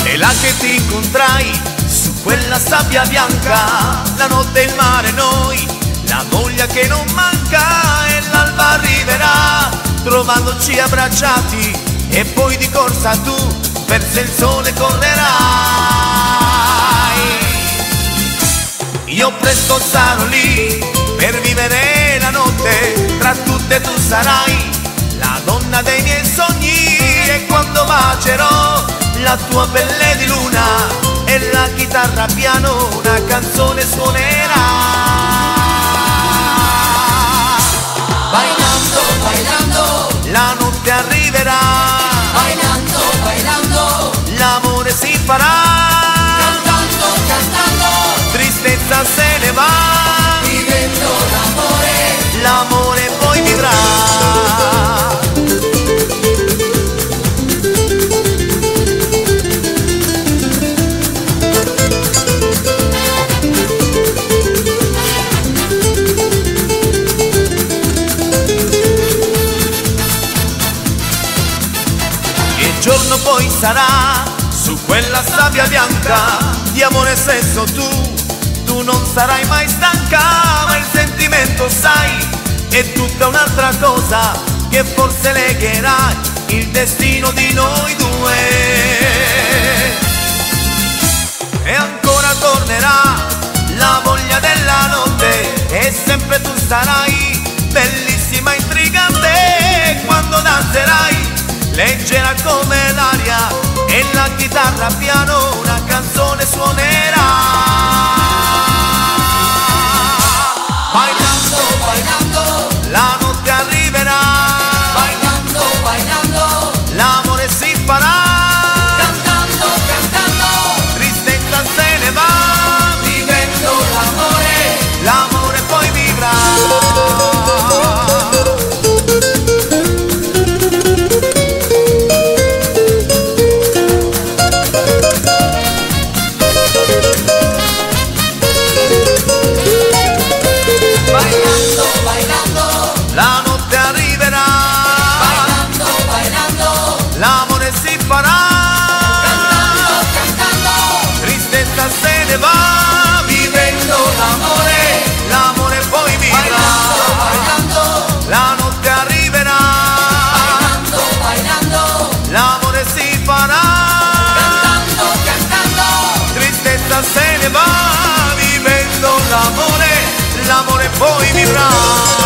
E là che ti incontrai su quella sabbia bianca, la notte e il mare noi, la voglia che non manca, e l'alba arriverà trovandoci abbracciati, e poi di corsa tu verso il sole correrai. Io presto sarò lì per vivere la notte, tra tutte tu sarai la donna dei miei sogni, e quando bacerò la tua pelle di luna e la chitarra piano una canzone suonerà. Bailando, bailando, La notte arriverà, bailando, bailando, l'amore si farà, cantando, cantando, tristezza se ne va, vivendo l'amore. l'amore poi vivrà. Il giorno poi sarà su quella sabbia bianca di amore e sesso tu non sarai mai stanca, ma il sentimento sai è tutta un'altra cosa che forse legherà il destino di noi due. E ancora tornerà la voglia della notte, e sempre tu sarai bellissima, intrigante, quando danzerai leggera come l'aria e la chitarra piano una canzone suonerà. Bailando, bailando, La notte arriverà, bailando, bailando, l'amore si farà, cantando, cantando, tristezza se ne va, vivendo l'amore. l'amore poi vivrà. Bailando, bailando, La notte arriverà, bailando, bailando, l'amore si farà, cantando, cantando, tristezza se ne va, vivendo l'amore. l'amore poi vivrà. Bailando, La notte arriverà, bailando, bailando, l'amore si farà, cantando, cantando, tristezza se ne va, vivendo l'amore, l'amore poi vivrà.